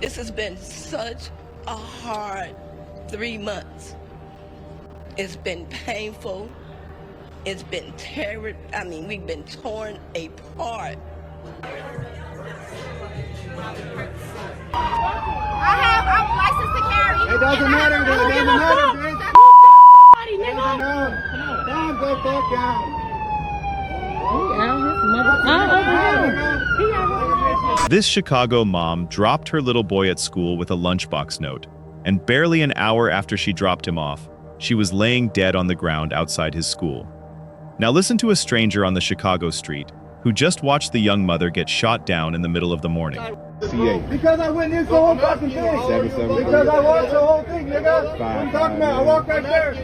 This has been such a hard 3 months. It's been painful. It's been terrible. I mean, we've been torn apart. I'm licensed to carry. It doesn't matter. It doesn't matter, bitch. Down, go back down. This Chicago mom dropped her little boy at school with a lunchbox note, and barely an hour after she dropped him off, she was laying dead on the ground outside his school. Now listen to a stranger on the Chicago street who just watched the young mother get shot down in the middle of the morning. Because I witnessed the whole fucking thing. Because I watched the whole thing, nigga. What are you talking about? I walked right there.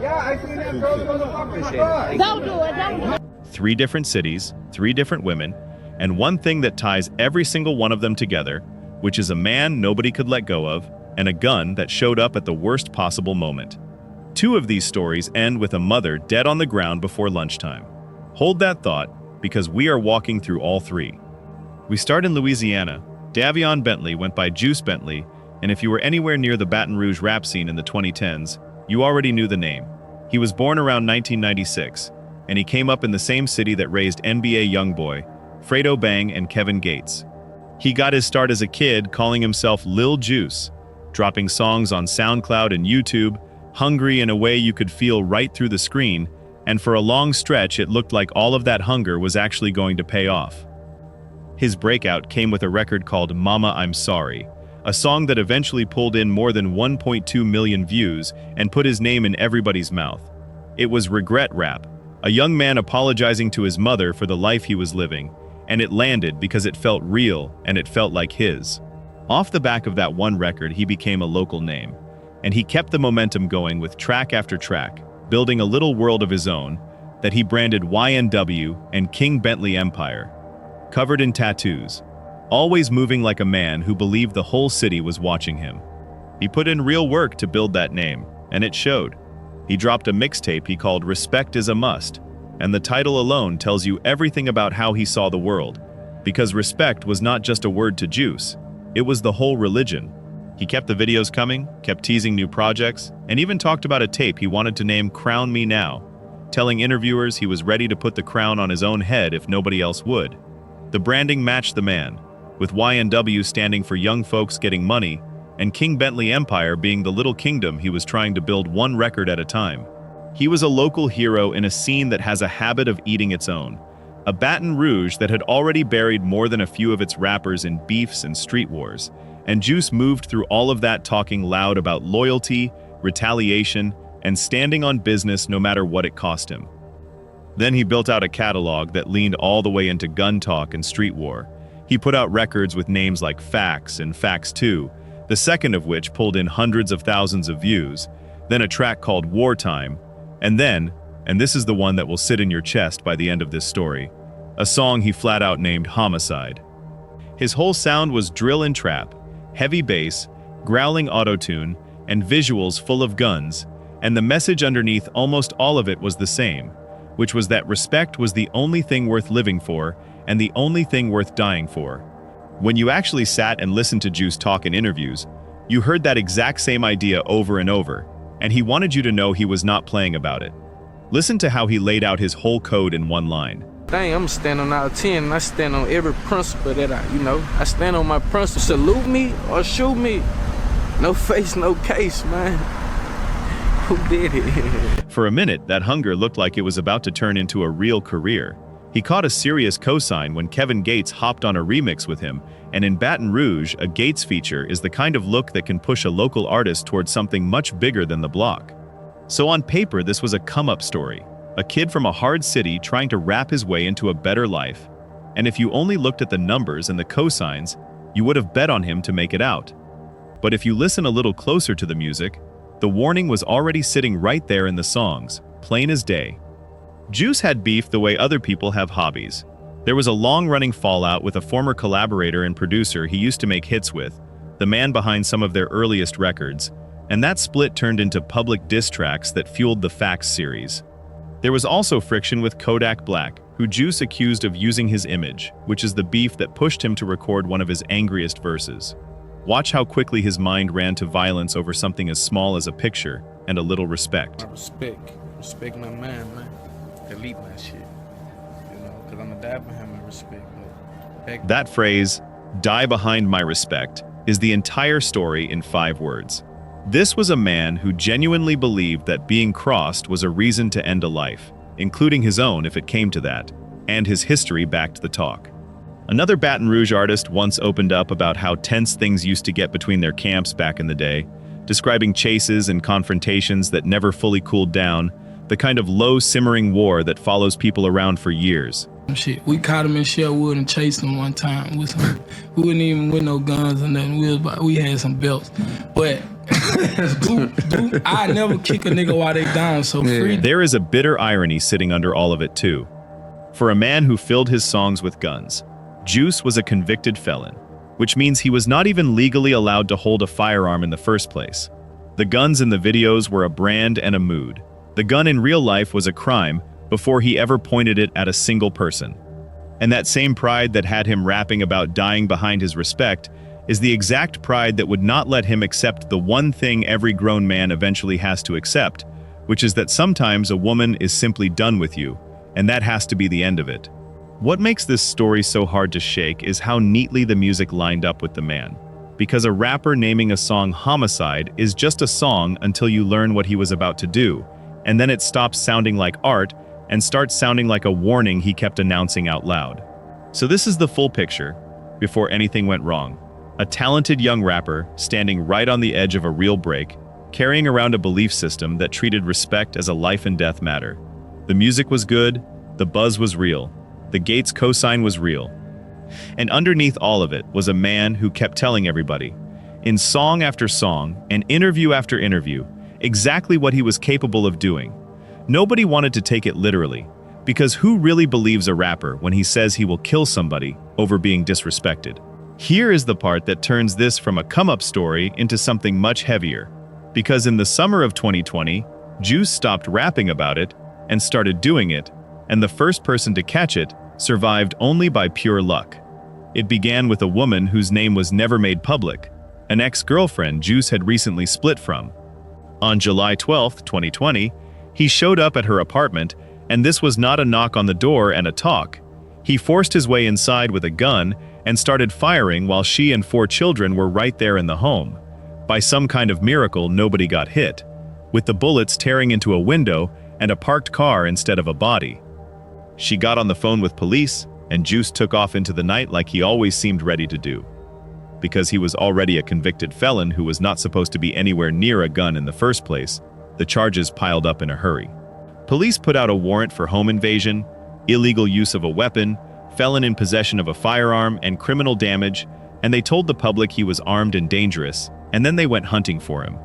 Yeah, I seen that girl go to fucking car. Don't do it. Don't do it. 3 different cities, 3 different women, and one thing that ties every single one of them together, which is a man nobody could let go of, and a gun that showed up at the worst possible moment. 2 of these stories end with a mother dead on the ground before lunchtime. Hold that thought, because we are walking through all 3. We start in Louisiana. Davion Bentley went by Juice Bentley, and if you were anywhere near the Baton Rouge rap scene in the 2010s, you already knew the name. He was born around 1996, and he came up in the same city that raised NBA YoungBoy, Fredo Bang, and Kevin Gates. He got his start as a kid calling himself Lil Juice, dropping songs on SoundCloud and YouTube, hungry in a way you could feel right through the screen, and for a long stretch it looked like all of that hunger was actually going to pay off. His breakout came with a record called Mama I'm Sorry, a song that eventually pulled in more than 1.2 million views and put his name in everybody's mouth. It was regret rap, a young man apologizing to his mother for the life he was living, and it landed because it felt real and it felt like his. Off the back of that one record, he became a local name, and he kept the momentum going with track after track, building a little world of his own that he branded YNW and King Bentley Empire. Covered in tattoos, always moving like a man who believed the whole city was watching him. He put in real work to build that name, and it showed. He dropped a mixtape he called Respect is a Must, and the title alone tells you everything about how he saw the world, because respect was not just a word to Juice, it was the whole religion. He kept the videos coming, kept teasing new projects, and even talked about a tape he wanted to name Crown Me Now, telling interviewers he was ready to put the crown on his own head if nobody else would. The branding matched the man, with YNW standing for young folks getting money, and King Bentley Empire being the little kingdom he was trying to build one record at a time. He was a local hero in a scene that has a habit of eating its own, a Baton Rouge that had already buried more than a few of its rappers in beefs and street wars, and Juice moved through all of that talking loud about loyalty, retaliation, and standing on business no matter what it cost him. Then he built out a catalog that leaned all the way into gun talk and street war. He put out records with names like Facts and Facts 2, the second of which pulled in hundreds of thousands of views, then a track called Wartime, and then, and this is the one that will sit in your chest by the end of this story, a song he flat out named Homicide. His whole sound was drill and trap, heavy bass, growling autotune, and visuals full of guns, and the message underneath almost all of it was the same, which was that respect was the only thing worth living for and the only thing worth dying for. When you actually sat and listened to Juice talk in interviews, you heard that exact same idea over and over, and he wanted you to know he was not playing about it. Listen to how he laid out his whole code in one line. Dang, I'm standing out of 10, and I stand on every principle that I stand on my principle. Salute me or shoot me. No face, no case, man. Who did it? For a minute, that hunger looked like it was about to turn into a real career. He caught a serious cosign when Kevin Gates hopped on a remix with him, and in Baton Rouge, a Gates feature is the kind of look that can push a local artist towards something much bigger than the block. So on paper, this was a come-up story, a kid from a hard city trying to rap his way into a better life. And if you only looked at the numbers and the cosigns, you would have bet on him to make it out. But if you listen a little closer to the music, the warning was already sitting right there in the songs, plain as day. Juice had beef the way other people have hobbies. There was a long-running fallout with a former collaborator and producer he used to make hits with, the man behind some of their earliest records, and that split turned into public diss tracks that fueled the Facts series. There was also friction with Kodak Black, who Juice accused of using his image, which is the beef that pushed him to record one of his angriest verses. Watch how quickly his mind ran to violence over something as small as a picture and a little respect. Respect my man. Delete my shit, because I'm gonna die behind my respect. That phrase, "die behind my respect," is the entire story in 5 words. This was a man who genuinely believed that being crossed was a reason to end a life, including his own if it came to that, and his history backed the talk. Another Baton Rouge artist once opened up about how tense things used to get between their camps back in the day, describing chases and confrontations that never fully cooled down, the kind of low simmering war that follows people around for years. Shit, we caught him in Sherwood and chased him one time with some, we wasn't even with no guns or nothing. We had some belts, but I never kick a nigga while they down so free. There is a bitter irony sitting under all of it too. For a man who filled his songs with guns, Juice was a convicted felon, which means he was not even legally allowed to hold a firearm in the first place. The guns in the videos were a brand and a mood. The gun in real life was a crime before he ever pointed it at a single person. And that same pride that had him rapping about dying behind his respect is the exact pride that would not let him accept the one thing every grown man eventually has to accept, which is that sometimes a woman is simply done with you, and that has to be the end of it. What makes this story so hard to shake is how neatly the music lined up with the man. Because a rapper naming a song Homicide is just a song until you learn what he was about to do, and then it stops sounding like art and starts sounding like a warning he kept announcing out loud. So this is the full picture, before anything went wrong. A talented young rapper standing right on the edge of a real break, carrying around a belief system that treated respect as a life and death matter. The music was good, the buzz was real, the Gates cosign was real. And underneath all of it was a man who kept telling everybody, in song after song and interview after interview, exactly what he was capable of doing. Nobody wanted to take it literally, because who really believes a rapper when he says he will kill somebody over being disrespected? Here is the part that turns this from a come-up story into something much heavier. Because in the summer of 2020, Juice stopped rapping about it and started doing it, and the first person to catch it survived only by pure luck. It began with a woman whose name was never made public, an ex-girlfriend Juice had recently split from. On July 12, 2020, he showed up at her apartment, and this was not a knock on the door and a talk. He forced his way inside with a gun and started firing while she and 4 children were right there in the home. By some kind of miracle, nobody got hit, with the bullets tearing into a window and a parked car instead of a body. She got on the phone with police, and Juice took off into the night like he always seemed ready to do. Because he was already a convicted felon who was not supposed to be anywhere near a gun in the first place, the charges piled up in a hurry. Police put out a warrant for home invasion, illegal use of a weapon, felon in possession of a firearm, and criminal damage, and they told the public he was armed and dangerous, and then they went hunting for him.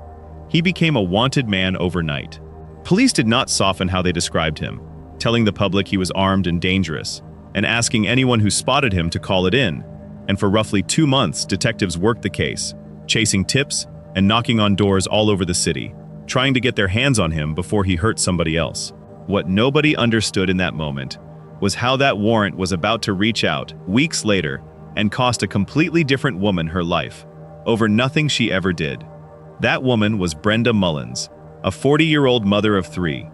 He became a wanted man overnight. Police did not soften how they described him, telling the public he was armed and dangerous, and asking anyone who spotted him to call it in. And for roughly 2 months, detectives worked the case, chasing tips and knocking on doors all over the city, trying to get their hands on him before he hurt somebody else. What nobody understood in that moment was how that warrant was about to reach out weeks later and cost a completely different woman her life, over nothing she ever did. That woman was Brenda Mullins, a 40-year-old mother of 3.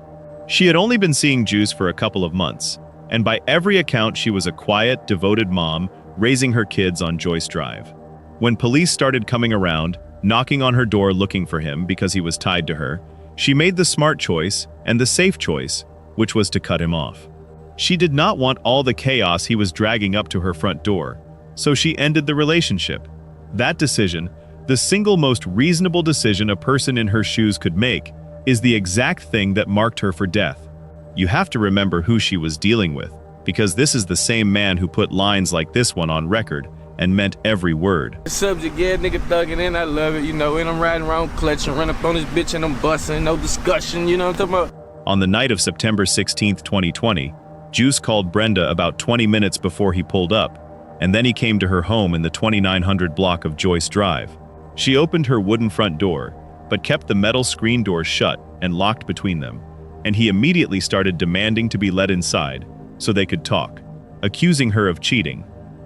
She had only been seeing Juice for a couple of months, and by every account she was a quiet, devoted mom raising her kids on Joyce Drive. When police started coming around, knocking on her door looking for him because he was tied to her, she made the smart choice and the safe choice, which was to cut him off. She did not want all the chaos he was dragging up to her front door, so she ended the relationship. That decision, the single most reasonable decision a person in her shoes could make, is the exact thing that marked her for death. You have to remember who she was dealing with, because this is the same man who put lines like this one on record and meant every word. Subject, yeah, nigga thugging in, I love it, and I'm riding around clutching, run up on this bitch and I'm busting, no discussion, what I'm talking about? On the night of September 16, 2020, Juice called Brenda about 20 minutes before he pulled up, and then he came to her home in the 2900 block of Joyce Drive. She opened her wooden front door, but kept the metal screen doors shut and locked between them, and he immediately started demanding to be let inside, so they could talk, accusing her of cheating,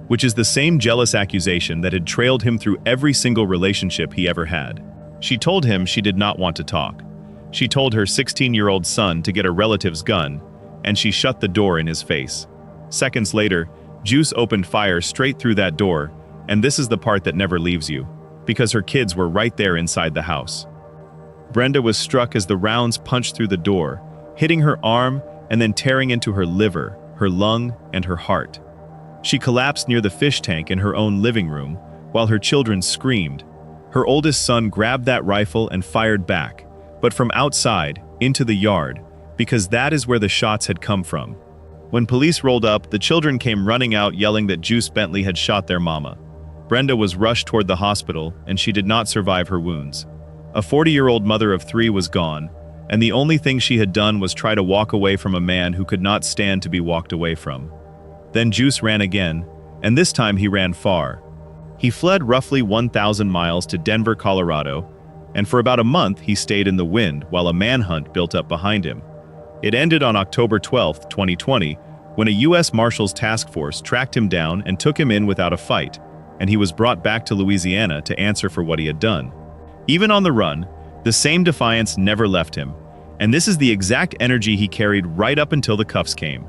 which is the same jealous accusation that had trailed him through every single relationship he ever had. She told him she did not want to talk. She told her 16-year-old son to get a relative's gun, and she shut the door in his face. Seconds later, Juice opened fire straight through that door, and this is the part that never leaves you, because her kids were right there inside the house. Brenda was struck as the rounds punched through the door, hitting her arm and then tearing into her liver, her lung, and her heart. She collapsed near the fish tank in her own living room, while her children screamed. Her oldest son grabbed that rifle and fired back, but from outside, into the yard, because that is where the shots had come from. When police rolled up, the children came running out yelling that Juice Bentley had shot their mama. Brenda was rushed toward the hospital, and she did not survive her wounds. A 40-year-old mother of 3 was gone, and the only thing she had done was try to walk away from a man who could not stand to be walked away from. Then Juice ran again, and this time he ran far. He fled roughly 1,000 miles to Denver, Colorado, and for about a month he stayed in the wind while a manhunt built up behind him. It ended on October 12, 2020, when a U.S. Marshals task force tracked him down and took him in without a fight, and he was brought back to Louisiana to answer for what he had done. Even on the run, the same defiance never left him, and this is the exact energy he carried right up until the cuffs came.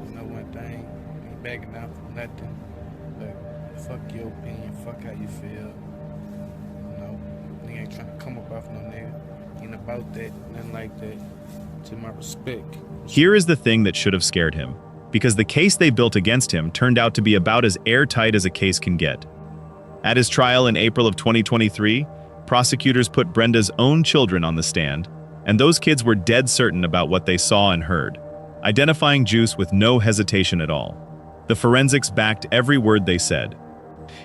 You know one thing, ain't begging out for nothing, but fuck your opinion, fuck how you feel. You know, nigga ain't trying to come up off no nigga. Ain't about that, nothing like that. To my respect. Here is the thing that should have scared him, because the case they built against him turned out to be about as airtight as a case can get. At his trial in April of 2023, prosecutors put Brenda's own children on the stand, and those kids were dead certain about what they saw and heard, identifying Juice with no hesitation at all. The forensics backed every word they said.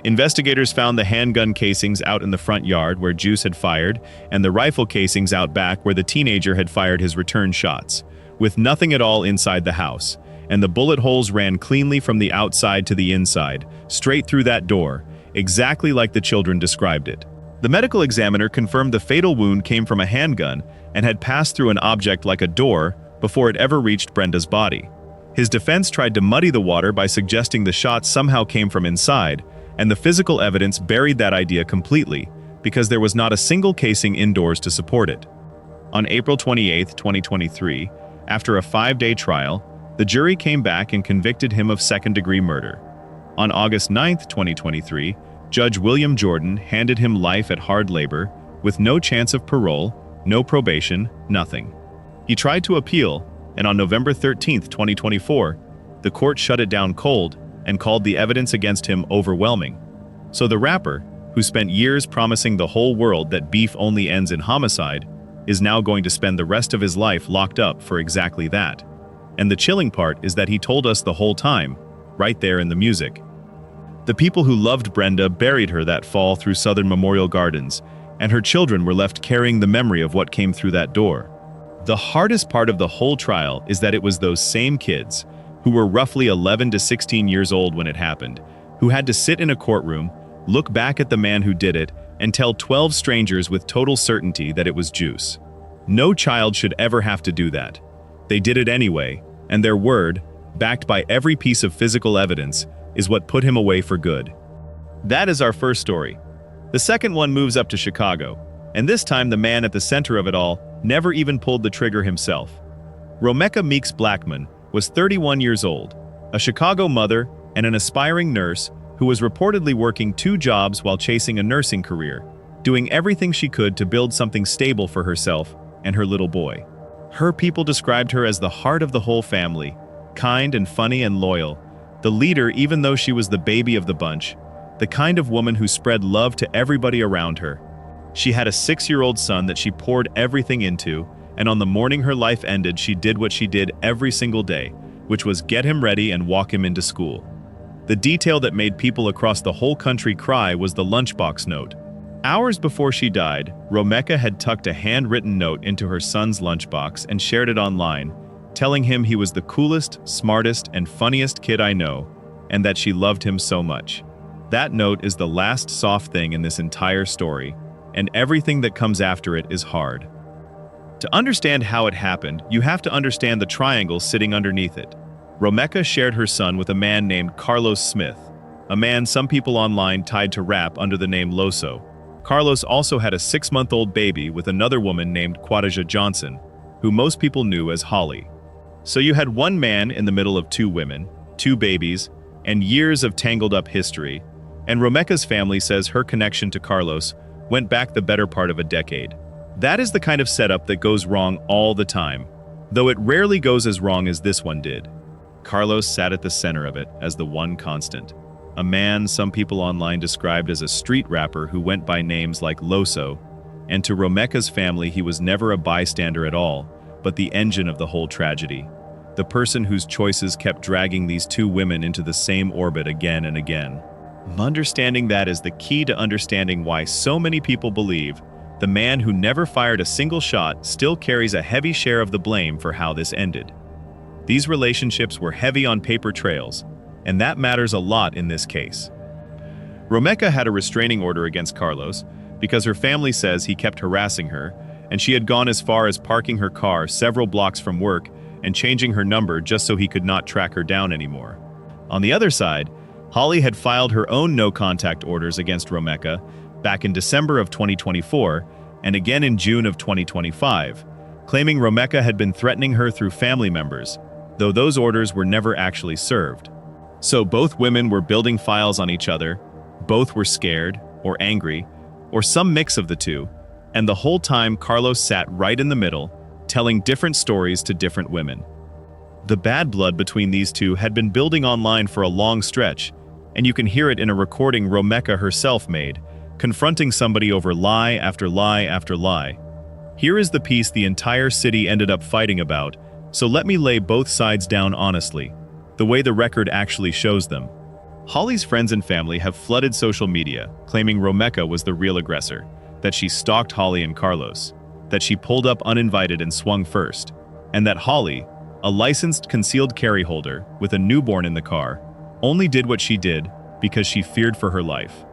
Investigators found the handgun casings out in the front yard where Juice had fired, and the rifle casings out back where the teenager had fired his return shots, with nothing at all inside the house, and the bullet holes ran cleanly from the outside to the inside, straight through that door, exactly like the children described it. The medical examiner confirmed the fatal wound came from a handgun and had passed through an object like a door before it ever reached Brenda's body. His defense tried to muddy the water by suggesting the shots somehow came from inside, and the physical evidence buried that idea completely, because there was not a single casing indoors to support it. On April 28, 2023, after a 5-day trial, the jury came back and convicted him of second-degree murder. On August 9, 2023, Judge William Jordan handed him life at hard labor, with no chance of parole, no probation, nothing. He tried to appeal, and on November 13, 2024, the court shut it down cold and called the evidence against him overwhelming. So the rapper, who spent years promising the whole world that beef only ends in homicide, is now going to spend the rest of his life locked up for exactly that. And the chilling part is that he told us the whole time, right there in the music. The people who loved Brenda buried her that fall through Southern Memorial Gardens, and her children were left carrying the memory of what came through that door. The hardest part of the whole trial is that it was those same kids, who were roughly 11 to 16 years old when it happened, who had to sit in a courtroom, look back at the man who did it, and tell 12 strangers with total certainty that it was Juice. No child should ever have to do that. They did it anyway, and their word, backed by every piece of physical evidence, is what put him away for good. That is our first story. The second one moves up to Chicago, and this time the man at the center of it all never even pulled the trigger himself. Romeka Meeks Blackman was 31 years old, a Chicago mother and an aspiring nurse who was reportedly working 2 jobs while chasing a nursing career, doing everything she could to build something stable for herself and her little boy. Her people described her as the heart of the whole family, kind and funny and loyal, the leader even though she was the baby of the bunch, the kind of woman who spread love to everybody around her. She had a 6-year-old son that she poured everything into, and on the morning her life ended, she did what she did every single day, which was get him ready and walk him into school. The detail that made people across the whole country cry was the lunchbox note. Hours before she died, Romeka had tucked a handwritten note into her son's lunchbox and shared it online, telling him he was the coolest, smartest, and funniest kid I know, and that she loved him so much. That note is the last soft thing in this entire story, and everything that comes after it is hard. To understand how it happened, you have to understand the triangle sitting underneath it. Romeka shared her son with a man named Carlos Smith, a man some people online tied to rap under the name Loso. Carlos also had a 6-month-old baby with another woman named Quadaja Johnson, who most people knew as Holly. So you had one man in the middle of 2 women, 2 babies, and years of tangled-up history, and Romeka's family says her connection to Carlos went back the better part of a decade. That is the kind of setup that goes wrong all the time, though it rarely goes as wrong as this one did. Carlos sat at the center of it as the one constant. A man some people online described as a street rapper who went by names like Loso, and to Romeka's family he was never a bystander at all, but the engine of the whole tragedy. The person whose choices kept dragging these 2 women into the same orbit again and again. Understanding that is the key to understanding why so many people believe the man who never fired a single shot still carries a heavy share of the blame for how this ended. These relationships were heavy on paper trails, and that matters a lot in this case. Romeka had a restraining order against Carlos because her family says he kept harassing her, and she had gone as far as parking her car several blocks from work and changing her number just so he could not track her down anymore. On the other side, Holly had filed her own no-contact orders against Romeka back in December of 2024 and again in June of 2025, claiming Romeka had been threatening her through family members, though those orders were never actually served. So both women were building files on each other, both were scared or angry, or some mix of the two, and the whole time Carlos sat right in the middle, telling different stories to different women. The bad blood between these two had been building online for a long stretch, and you can hear it in a recording Romeka herself made, confronting somebody over lie after lie after lie. Here is the piece the entire city ended up fighting about, so let me lay both sides down honestly, the way the record actually shows them. Holly's friends and family have flooded social media, claiming Romeka was the real aggressor, that she stalked Holly and Carlos, that she pulled up uninvited and swung first, and that Holly, a licensed concealed carry holder with a newborn in the car, only did what she did because she feared for her life.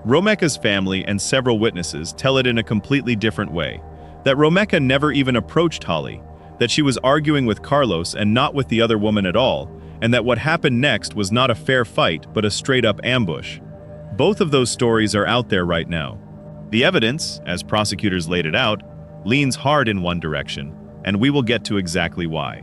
Romeka's family and several witnesses tell it in a completely different way, that Romeka never even approached Holly, that she was arguing with Carlos and not with the other woman at all, and that what happened next was not a fair fight but a straight-up ambush. Both of those stories are out there right now. The evidence, as prosecutors laid it out, leans hard in one direction, and we will get to exactly why.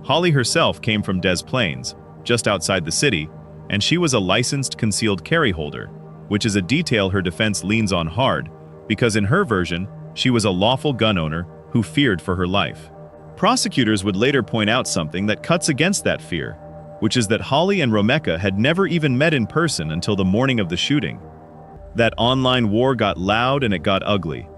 Holly herself came from Des Plaines, just outside the city, and she was a licensed concealed carry holder, which is a detail her defense leans on hard, because in her version, she was a lawful gun owner who feared for her life. Prosecutors would later point out something that cuts against that fear, which is that Holly and Romeka had never even met in person until the morning of the shooting. That online war got loud and it got ugly.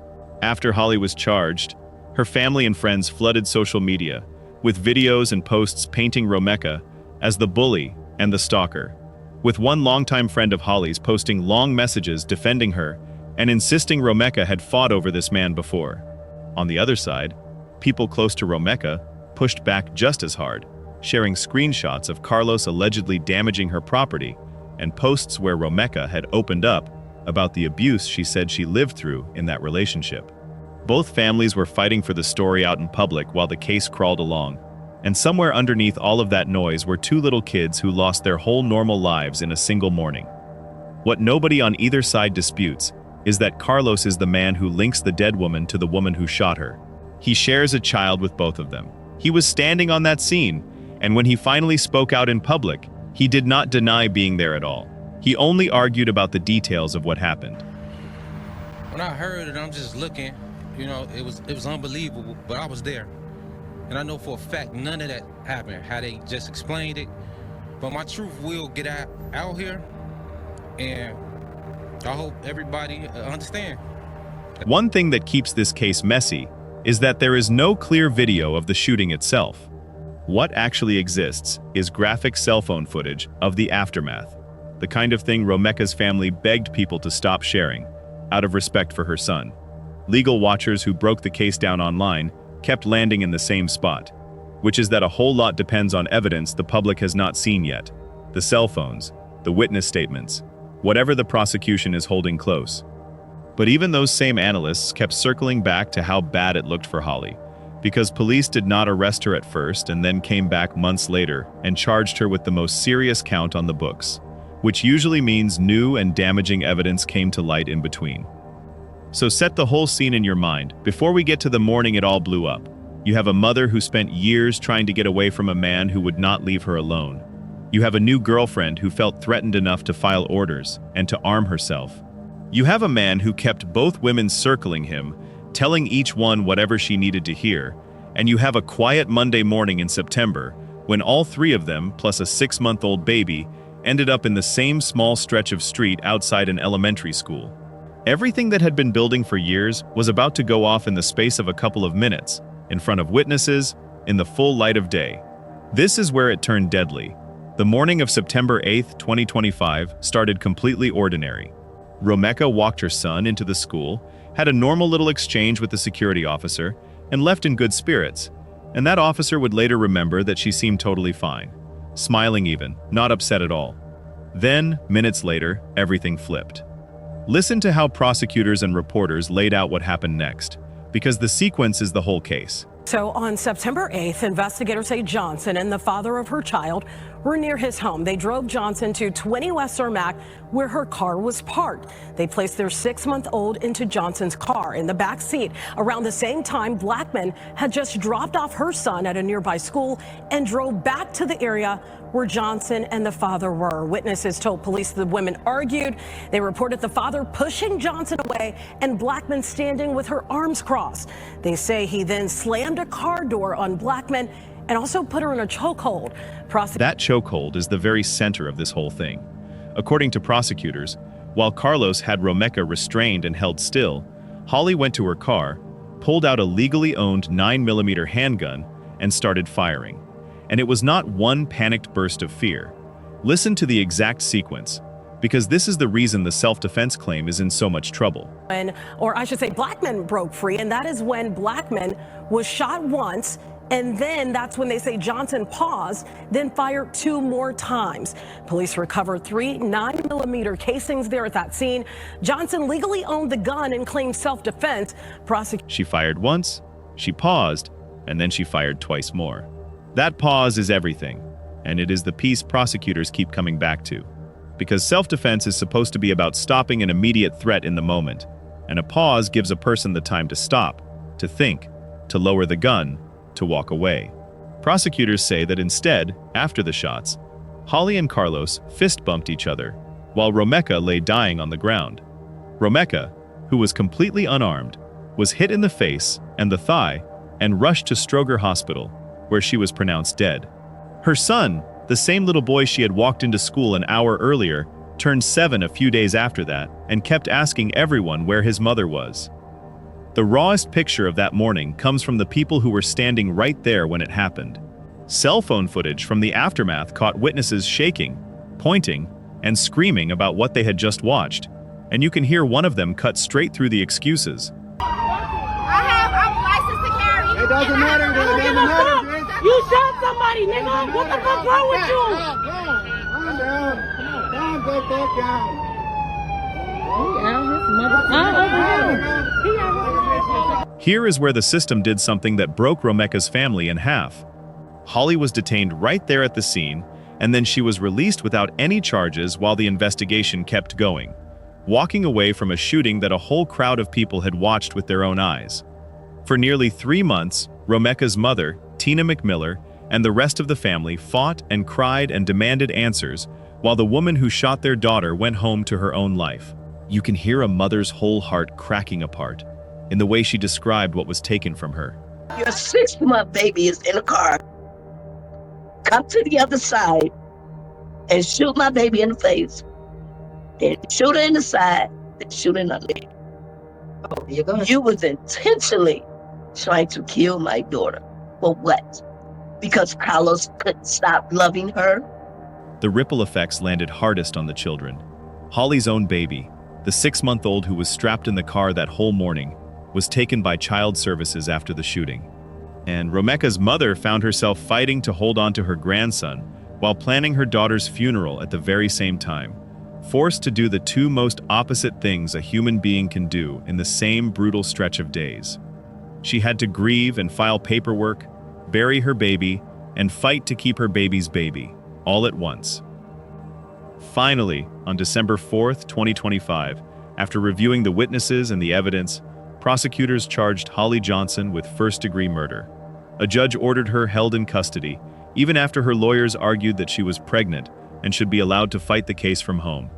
After Holly was charged, her family and friends flooded social media, with videos and posts painting Romeka as the bully and the stalker, with one longtime friend of Holly's posting long messages defending her and insisting Romeka had fought over this man before. On the other side, people close to Romeka pushed back just as hard, sharing screenshots of Carlos allegedly damaging her property and posts where Romeka had opened up about the abuse she said she lived through in that relationship. Both families were fighting for the story out in public while the case crawled along, and somewhere underneath all of that noise were 2 little kids who lost their whole normal lives in a single morning. What nobody on either side disputes is that Carlos is the man who links the dead woman to the woman who shot her. He shares a child with both of them. He was standing on that scene, and when he finally spoke out in public, he did not deny being there at all. He only argued about the details of what happened. When I heard it, I'm just looking, it was unbelievable, but I was there. And I know for a fact none of that happened, how they just explained it. But my truth will get out here, and I hope everybody understand. One thing that keeps this case messy is that there is no clear video of the shooting itself. What actually exists is graphic cell phone footage of the aftermath, the kind of thing Romeka's family begged people to stop sharing, out of respect for her son. Legal watchers who broke the case down online kept landing in the same spot, which is that a whole lot depends on evidence the public has not seen yet. The cell phones, the witness statements, whatever the prosecution is holding close. But even those same analysts kept circling back to how bad it looked for Holly, because police did not arrest her at first and then came back months later and charged her with the most serious count on the books, which usually means new and damaging evidence came to light in between. So set the whole scene in your mind. Before we get to the morning it all blew up, you have a mother who spent years trying to get away from a man who would not leave her alone. You have a new girlfriend who felt threatened enough to file orders and to arm herself. You have a man who kept both women circling him, telling each one whatever she needed to hear, and you have a quiet Monday morning in September when all three of them, plus a 6-month-old baby, ended up in the same small stretch of street outside an elementary school. Everything that had been building for years was about to go off in the space of a couple of minutes, in front of witnesses, in the full light of day. This is where it turned deadly. The morning of September 8, 2025 started completely ordinary. Romeka walked her son into the school, had a normal little exchange with the security officer, and left in good spirits. And that officer would later remember that she seemed totally fine, smiling even, not upset at all. Then, minutes later, everything flipped. Listen to how prosecutors and reporters laid out what happened next, because the sequence is the whole case. So on September 8th, investigators say Johnson and the father of her child were near his home. They drove Johnson to 20 West Cermak, where her car was parked. They placed their 6-month-old into Johnson's car in the back seat. Around the same time, Blackman had just dropped off her son at a nearby school and drove back to the area where Johnson and the father were. Witnesses told police the women argued. They reported the father pushing Johnson away and Blackman standing with her arms crossed. They say he then slammed a car door on Blackman and also put her in a chokehold. That chokehold is the very center of this whole thing. According to prosecutors, while Carlos had Romeka restrained and held still, Holly went to her car, pulled out a legally owned 9mm handgun, and started firing. And it was not one panicked burst of fear. Listen to the exact sequence, because this is the reason the self-defense claim is in so much trouble. Or I should say Blackman broke free, and that is when Blackman was shot once, and then that's when they say Johnson paused, then fired 2 more times. Police recovered 3 9mm casings there at that scene. Johnson legally owned the gun and claimed self-defense. She fired once, she paused, and then she fired twice more. That pause is everything, and it is the piece prosecutors keep coming back to. Because self-defense is supposed to be about stopping an immediate threat in the moment, and a pause gives a person the time to stop, to think, to lower the gun, to walk away. Prosecutors say that instead, after the shots, Holly and Carlos fist-bumped each other, while Romeka lay dying on the ground. Romeka, who was completely unarmed, was hit in the face and the thigh and rushed to Stroger Hospital, where she was pronounced dead. Her son, the same little boy she had walked into school an hour earlier, turned 7 a few days after that and kept asking everyone where his mother was. The rawest picture of that morning comes from the people who were standing right there when it happened. Cell phone footage from the aftermath caught witnesses shaking, pointing, and screaming about what they had just watched, and you can hear one of them cut straight through the excuses. I'm licensed to carry. It doesn't matter. It doesn't matter. You shot somebody, nigga. What the fuck wrong with you? Calm down. Calm the fuck down. Here is where the system did something that broke Romeka's family in half. Holly was detained right there at the scene, and then she was released without any charges while the investigation kept going, walking away from a shooting that a whole crowd of people had watched with their own eyes. For nearly 3 months, Romeka's mother, Tina McMiller, and the rest of the family fought and cried and demanded answers, while the woman who shot their daughter went home to her own life. You can hear a mother's whole heart cracking apart in the way she described what was taken from her. Your 6-month baby is in a car. Come to the other side and shoot my baby in the face. Then shoot her in the side, then shoot her in the leg. Oh, you was intentionally trying to kill my daughter. For what? Because Carlos couldn't stop loving her? The ripple effects landed hardest on the children. Holly's own baby, the 6-month-old who was strapped in the car that whole morning, was taken by child services after the shooting. And Romeka's mother found herself fighting to hold on to her grandson while planning her daughter's funeral at the very same time, forced to do the 2 most opposite things a human being can do in the same brutal stretch of days. She had to grieve and file paperwork, bury her baby, and fight to keep her baby's baby, all at once. Finally, on December 4th, 2025, after reviewing the witnesses and the evidence, prosecutors charged Holly Johnson with first-degree murder. A judge ordered her held in custody, even after her lawyers argued that she was pregnant and should be allowed to fight the case from home.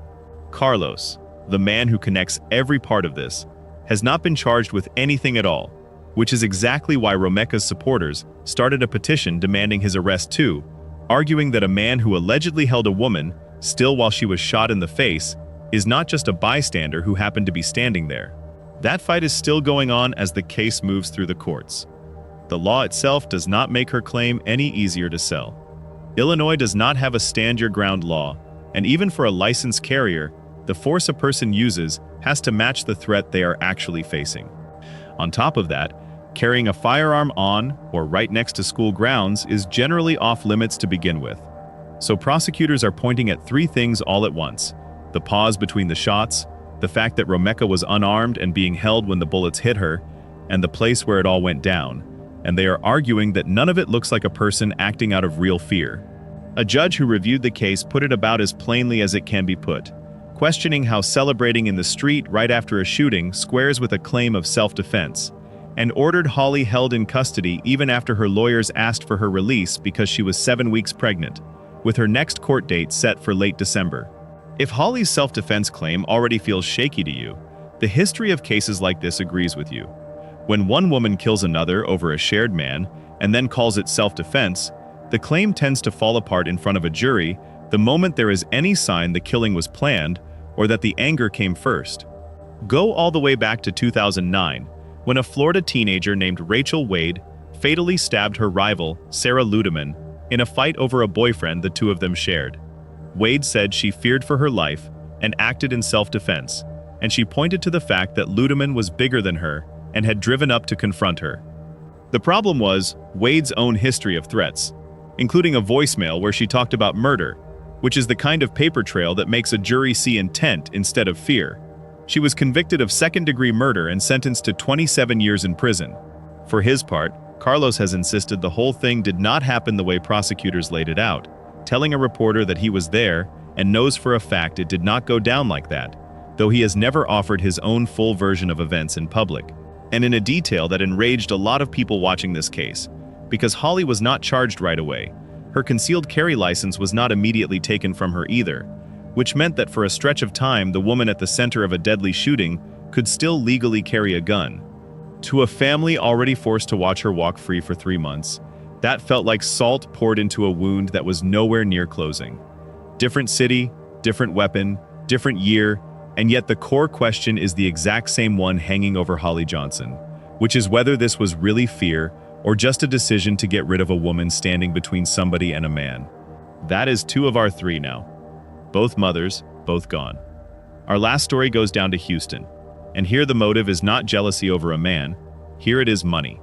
Carlos, the man who connects every part of this, has not been charged with anything at all, which is exactly why Romeka's supporters started a petition demanding his arrest too, arguing that a man who allegedly held a woman, still while she was shot in the face, is not just a bystander who happened to be standing there. That fight is still going on as the case moves through the courts. The law itself does not make her claim any easier to sell. Illinois does not have a stand-your-ground law, and even for a licensed carrier, the force a person uses has to match the threat they are actually facing. On top of that, carrying a firearm on or right next to school grounds is generally off limits to begin with. So prosecutors are pointing at three things all at once: the pause between the shots, the fact that Romeka was unarmed and being held when the bullets hit her, and the place where it all went down, and they are arguing that none of it looks like a person acting out of real fear. A judge who reviewed the case put it about as plainly as it can be put, questioning how celebrating in the street right after a shooting squares with a claim of self-defense, and ordered Holly held in custody even after her lawyers asked for her release because she was 7 weeks pregnant, with her next court date set for late December. If Holly's self-defense claim already feels shaky to you, the history of cases like this agrees with you. When one woman kills another over a shared man and then calls it self-defense, the claim tends to fall apart in front of a jury the moment there is any sign the killing was planned or that the anger came first. Go all the way back to 2009, when a Florida teenager named Rachel Wade fatally stabbed her rival, Sarah Ludeman, in a fight over a boyfriend the two of them shared. Wade said she feared for her life and acted in self-defense, and she pointed to the fact that Ludeman was bigger than her and had driven up to confront her. The problem was Wade's own history of threats, including a voicemail where she talked about murder, which is the kind of paper trail that makes a jury see intent instead of fear. She was convicted of second-degree murder and sentenced to 27 years in prison. For his part, Carlos has insisted the whole thing did not happen the way prosecutors laid it out, telling a reporter that he was there and knows for a fact it did not go down like that, though he has never offered his own full version of events in public, and in a detail that enraged a lot of people watching this case, because Holly was not charged right away. Her concealed carry license was not immediately taken from her either, which meant that for a stretch of time the woman at the center of a deadly shooting could still legally carry a gun. To a family already forced to watch her walk free for 3 months, that felt like salt poured into a wound that was nowhere near closing. Different city, different weapon, different year, and yet the core question is the exact same one hanging over Holly Johnson, which is whether this was really fear or just a decision to get rid of a woman standing between somebody and a man. That is 2 of our 3 now. Both mothers, both gone. Our last story goes down to Houston, and here the motive is not jealousy over a man, here it is money.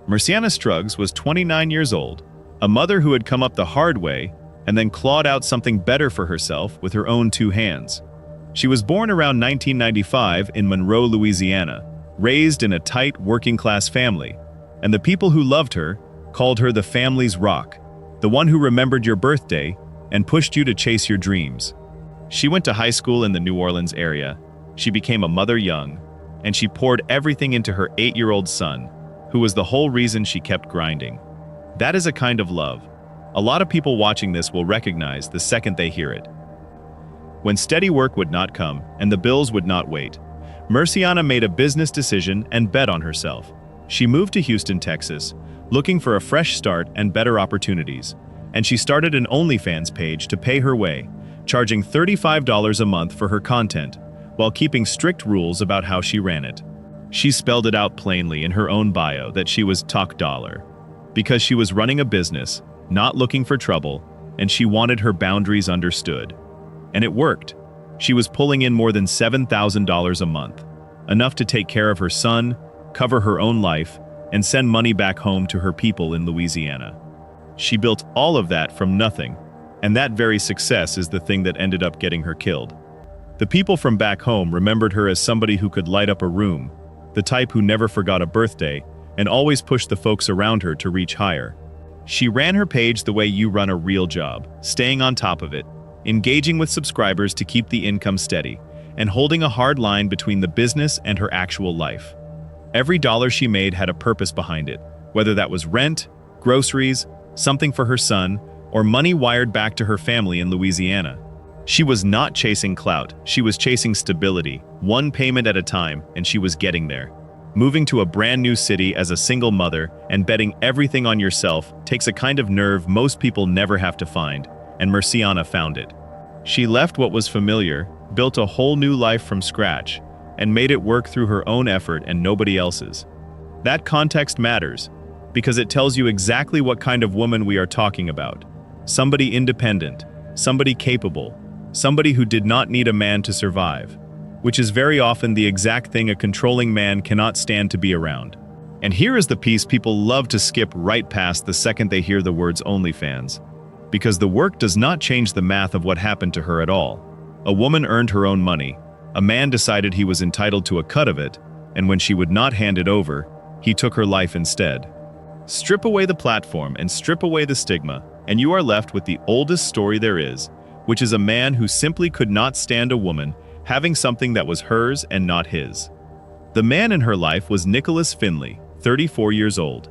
Merciana Struggs was 29 years old, a mother who had come up the hard way and then clawed out something better for herself with her own 2 hands. She was born around 1995 in Monroe, Louisiana, raised in a tight working-class family, and the people who loved her called her the family's rock, the one who remembered your birthday and pushed you to chase your dreams. She went to high school in the New Orleans area, she became a mother young, and she poured everything into her 8-year-old son, who was the whole reason she kept grinding. That is a kind of love a lot of people watching this will recognize the second they hear it. When steady work would not come and the bills would not wait, Merciana made a business decision and bet on herself. She moved to Houston, Texas, looking for a fresh start and better opportunities, and she started an OnlyFans page to pay her way, charging $35 a month for her content, while keeping strict rules about how she ran it. She spelled it out plainly in her own bio that she was top dollar, because she was running a business, not looking for trouble, and she wanted her boundaries understood. And it worked. She was pulling in more than $7,000 a month, enough to take care of her son, cover her own life, and send money back home to her people in Louisiana. She built all of that from nothing, and that very success is the thing that ended up getting her killed. The people from back home remembered her as somebody who could light up a room, the type who never forgot a birthday, and always pushed the folks around her to reach higher. She ran her page the way you run a real job, staying on top of it, engaging with subscribers to keep the income steady, and holding a hard line between the business and her actual life. Every dollar she made had a purpose behind it, whether that was rent, groceries, something for her son, or money wired back to her family in Louisiana. She was not chasing clout, she was chasing stability, one payment at a time, and she was getting there. Moving to a brand new city as a single mother and betting everything on yourself takes a kind of nerve most people never have to find, and Merciana found it. She left what was familiar, built a whole new life from scratch, and made it work through her own effort and nobody else's. That context matters, because it tells you exactly what kind of woman we are talking about. Somebody independent, somebody capable, somebody who did not need a man to survive, which is very often the exact thing a controlling man cannot stand to be around. And here is the piece people love to skip right past the second they hear the words OnlyFans. Because the work does not change the math of what happened to her at all. A woman earned her own money, a man decided he was entitled to a cut of it, and when she would not hand it over, he took her life instead. Strip away the platform and strip away the stigma, and you are left with the oldest story there is, which is a man who simply could not stand a woman having something that was hers and not his. The man in her life was Nicholas Finley, 34 years old.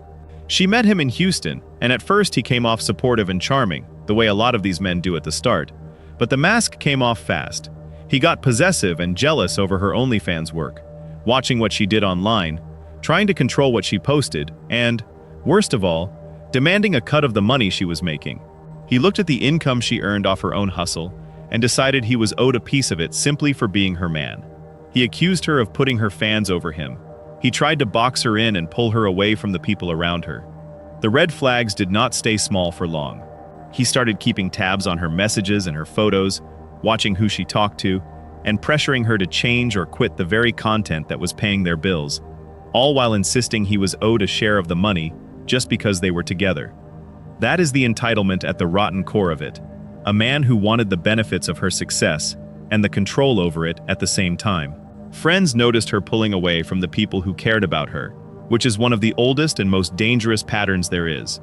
She met him in Houston, and at first he came off supportive and charming, the way a lot of these men do at the start. But the mask came off fast. He got possessive and jealous over her OnlyFans work, watching what she did online, trying to control what she posted, and, worst of all, demanding a cut of the money she was making. He looked at the income she earned off her own hustle and decided he was owed a piece of it simply for being her man. He accused her of putting her fans over him. He tried to box her in and pull her away from the people around her. The red flags did not stay small for long. He started keeping tabs on her messages and her photos, watching who she talked to, and pressuring her to change or quit the very content that was paying their bills, all while insisting he was owed a share of the money just because they were together. That is the entitlement at the rotten core of it. A man who wanted the benefits of her success and the control over it at the same time. Friends noticed her pulling away from the people who cared about her, which is one of the oldest and most dangerous patterns there is.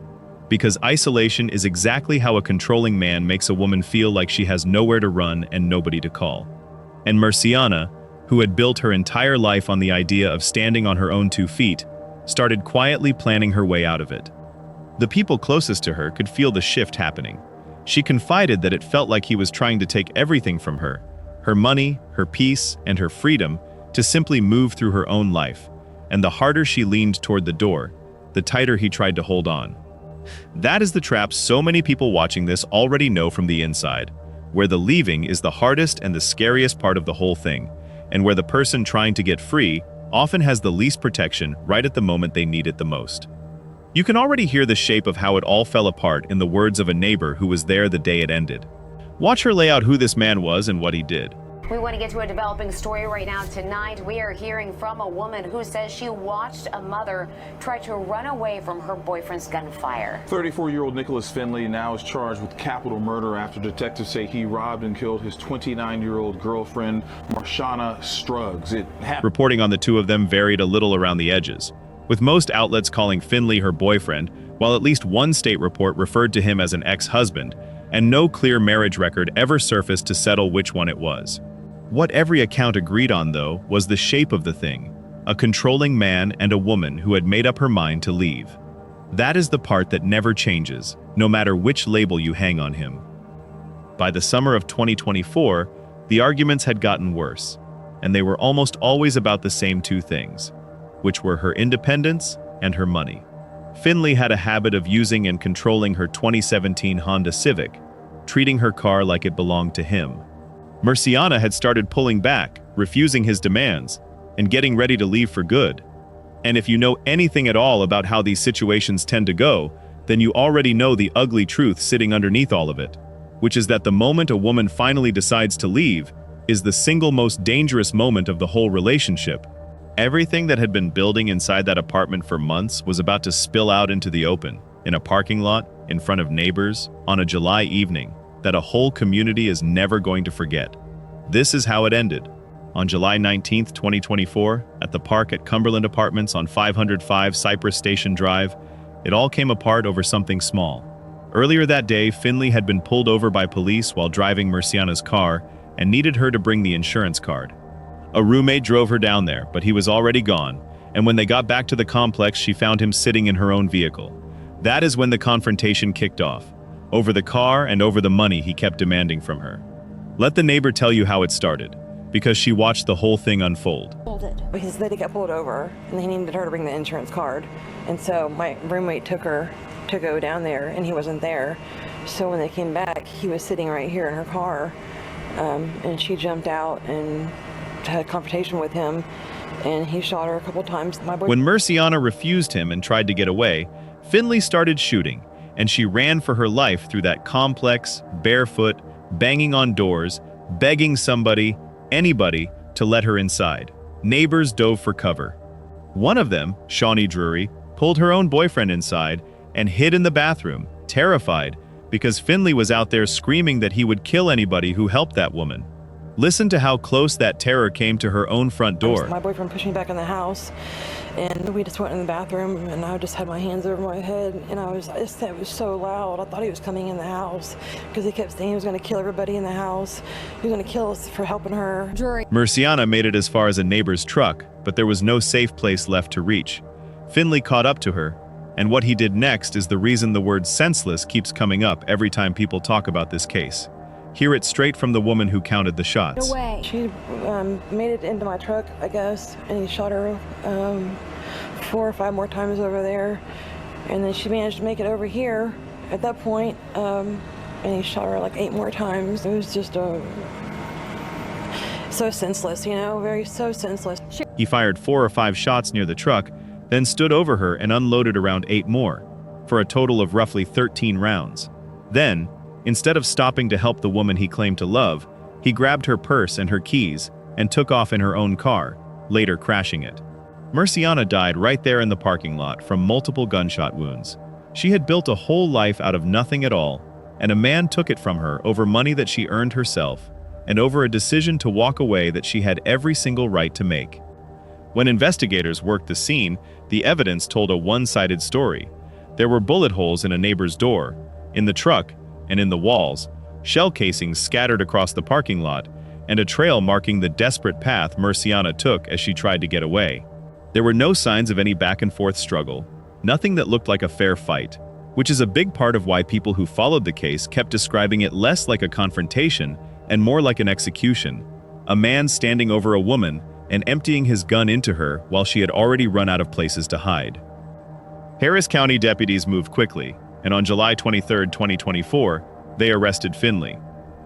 Because isolation is exactly how a controlling man makes a woman feel like she has nowhere to run and nobody to call. And Merciana, who had built her entire life on the idea of standing on her own 2 feet, started quietly planning her way out of it. The people closest to her could feel the shift happening. She confided that it felt like he was trying to take everything from her, her money, her peace, and her freedom, to simply move through her own life, and the harder she leaned toward the door, the tighter he tried to hold on. That is the trap so many people watching this already know from the inside, where the leaving is the hardest and the scariest part of the whole thing, and where the person trying to get free often has the least protection right at the moment they need it the most. You can already hear the shape of how it all fell apart in the words of a neighbor who was there the day it ended. Watch her lay out who this man was and what he did. We want to get to a developing story right now. Tonight, we are hearing from a woman who says she watched a mother try to run away from her boyfriend's gunfire. 34-year-old Nicholas Finley now is charged with capital murder after detectives say he robbed and killed his 29-year-old girlfriend, Marshana Struggs. Reporting on the two of them varied a little around the edges, with most outlets calling Finley her boyfriend, while at least one state report referred to him as an ex-husband, and no clear marriage record ever surfaced to settle which one it was. What every account agreed on, though, was the shape of the thing, a controlling man and a woman who had made up her mind to leave. That is the part that never changes, no matter which label you hang on him. By the summer of 2024, the arguments had gotten worse, and they were almost always about the same 2 things, which were her independence and her money. Finley had a habit of using and controlling her 2017 Honda Civic, treating her car like it belonged to him. Merciana had started pulling back, refusing his demands, and getting ready to leave for good. And if you know anything at all about how these situations tend to go, then you already know the ugly truth sitting underneath all of it, which is that the moment a woman finally decides to leave is the single most dangerous moment of the whole relationship. Everything that had been building inside that apartment for months was about to spill out into the open, in a parking lot, in front of neighbors, on a July evening, that a whole community is never going to forget. This is how it ended. on July 19, 2024, at the park at Cumberland Apartments on 505 Cypress Station Drive, it all came apart over something small. Earlier that day, Finley had been pulled over by police while driving Murciana's car and needed her to bring the insurance card. A roommate drove her down there, but he was already gone, and when they got back to the complex, she found him sitting in her own vehicle. That is when the confrontation kicked off, over the car and over the money he kept demanding from her. Let the neighbor tell you how it started, because she watched the whole thing unfold. Because they got pulled over, and they needed her to bring the insurance card. And so my roommate took her to go down there, and he wasn't there. So when they came back, he was sitting right here in her car, and she jumped out and had a confrontation with him, and he shot her a couple times. When Murciana refused him and tried to get away, Finley started shooting, and she ran for her life through that complex, barefoot, banging on doors, begging somebody, anybody, to let her inside. Neighbors dove for cover. One of them, Shawnee Drury, pulled her own boyfriend inside and hid in the bathroom, terrified, because Finley was out there screaming that he would kill anybody who helped that woman. Listen to how close that terror came to her own front door. My boyfriend pushed me back in the house, and we just went in the bathroom, and I just had my hands over my head, and it was so loud. I thought he was coming in the house, because he kept saying he was going to kill everybody in the house. He was going to kill us for helping her. Murciana made it as far as a neighbor's truck, but there was no safe place left to reach. Finley caught up to her, and what he did next is the reason the word senseless keeps coming up every time people talk about this case. Hear it straight from the woman who counted the shots. No way. She made it into my truck, I guess, and he shot her 4 or 5 more times over there. And then she managed to make it over here at that point, and he shot her like 8 more times. It was just so senseless, you know, so senseless. He fired 4 or 5 shots near the truck, then stood over her and unloaded around 8 more, for a total of roughly 13 rounds. Then, instead of stopping to help the woman he claimed to love, he grabbed her purse and her keys and took off in her own car, later crashing it. Murciana died right there in the parking lot from multiple gunshot wounds. She had built a whole life out of nothing at all, and a man took it from her over money that she earned herself, and over a decision to walk away that she had every single right to make. When investigators worked the scene, the evidence told a one-sided story. There were bullet holes in a neighbor's door, in the truck, and in the walls, shell casings scattered across the parking lot, and a trail marking the desperate path Murciana took as she tried to get away. There were no signs of any back-and-forth struggle, nothing that looked like a fair fight, which is a big part of why people who followed the case kept describing it less like a confrontation and more like an execution. A man standing over a woman and emptying his gun into her while she had already run out of places to hide. Harris County deputies moved quickly, and on July 23, 2024, they arrested Finley.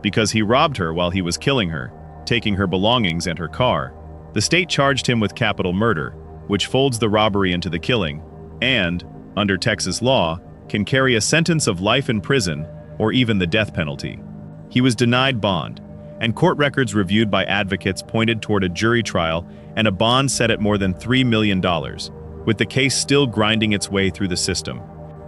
Because he robbed her while he was killing her, taking her belongings and her car, the state charged him with capital murder, which folds the robbery into the killing, and, under Texas law, can carry a sentence of life in prison or even the death penalty. He was denied bond, and court records reviewed by advocates pointed toward a jury trial and a bond set at more than $3 million, with the case still grinding its way through the system.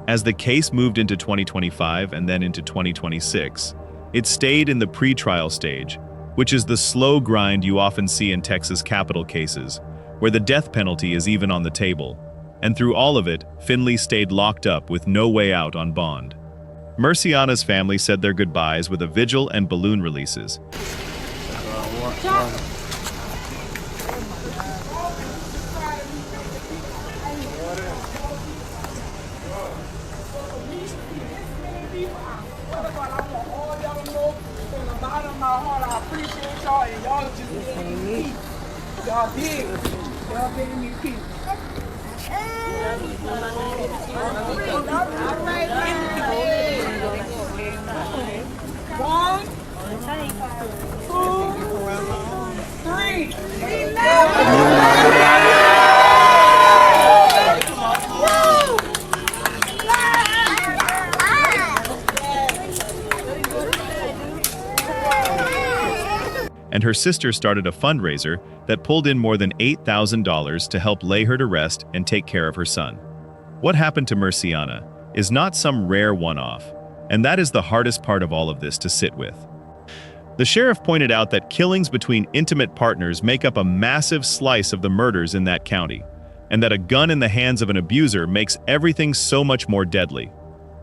As the case moved into 2025 and then into 2026, it stayed in the pre-trial stage, which is the slow grind you often see in Texas capital cases, where the death penalty is even on the table. And through all of it, Finley stayed locked up with no way out on bond. Murciana's family said their goodbyes with a vigil and balloon releases. And her sister started a fundraiser that pulled in more than $8,000 to help lay her to rest and take care of her son. What happened to Murciana is not some rare one-off, and that is the hardest part of all of this to sit with. The sheriff pointed out that killings between intimate partners make up a massive slice of the murders in that county, and that a gun in the hands of an abuser makes everything so much more deadly.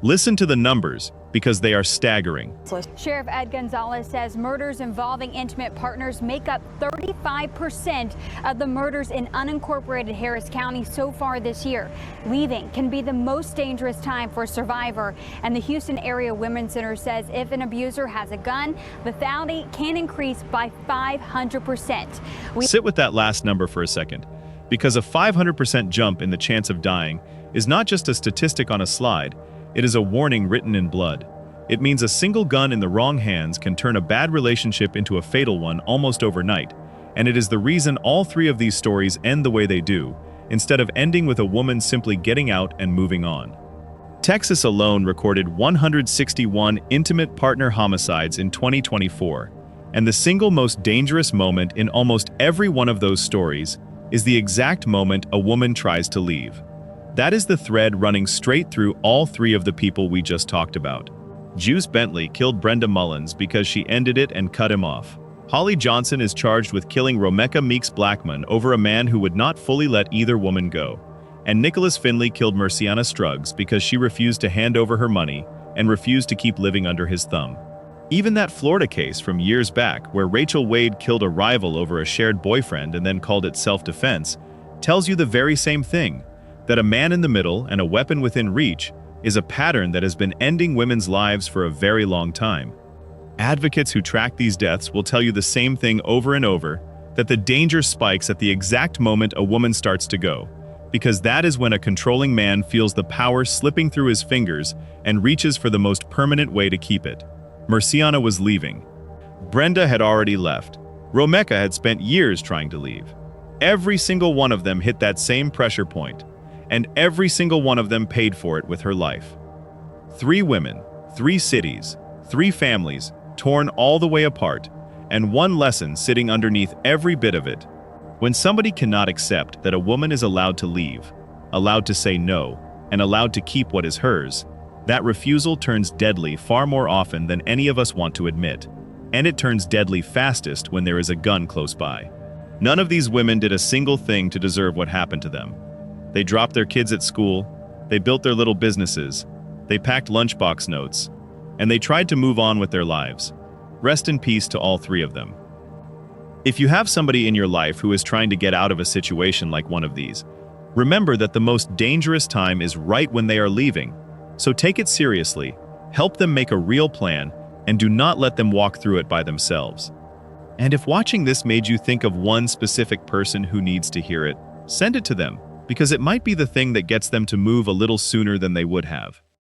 Listen to the numbers, because they are staggering. Sheriff Ed Gonzalez says murders involving intimate partners make up 35% of the murders in unincorporated Harris County so far this year. Leaving can be the most dangerous time for a survivor, and the Houston Area Women's Center says if an abuser has a gun, lethality can increase by 500%. Sit with that last number for a second, because a 500% jump in the chance of dying is not just a statistic on a slide. It is a warning written in blood. It means a single gun in the wrong hands can turn a bad relationship into a fatal one almost overnight, and it is the reason all three of these stories end the way they do, instead of ending with a woman simply getting out and moving on. Texas alone recorded 161 intimate partner homicides in 2024, and the single most dangerous moment in almost every one of those stories is the exact moment a woman tries to leave. That is the thread running straight through all three of the people we just talked about. Juice Bentley killed Brenda Mullins because she ended it and cut him off. Holly Johnson is charged with killing Romeka Meeks Blackman over a man who would not fully let either woman go. And Nicholas Finley killed Merciana Struggs because she refused to hand over her money and refused to keep living under his thumb. Even that Florida case from years back, where Rachel Wade killed a rival over a shared boyfriend and then called it self-defense, tells you the very same thing. That a man in the middle and a weapon within reach is a pattern that has been ending women's lives for a very long time. Advocates who track these deaths will tell you the same thing over and over, that the danger spikes at the exact moment a woman starts to go, because that is when a controlling man feels the power slipping through his fingers and reaches for the most permanent way to keep it. Merciana was leaving. Brenda had already left. Romeka had spent years trying to leave. Every single one of them hit that same pressure point. And every single one of them paid for it with her life. 3 women, 3 cities, 3 families, torn all the way apart, and one lesson sitting underneath every bit of it. When somebody cannot accept that a woman is allowed to leave, allowed to say no, and allowed to keep what is hers, that refusal turns deadly far more often than any of us want to admit. And it turns deadly fastest when there is a gun close by. None of these women did a single thing to deserve what happened to them. They dropped their kids at school, they built their little businesses, they packed lunchbox notes, and they tried to move on with their lives. Rest in peace to all 3 of them. If you have somebody in your life who is trying to get out of a situation like one of these, remember that the most dangerous time is right when they are leaving. So take it seriously, help them make a real plan, and do not let them walk through it by themselves. And if watching this made you think of one specific person who needs to hear it, send it to them, because it might be the thing that gets them to move a little sooner than they would have.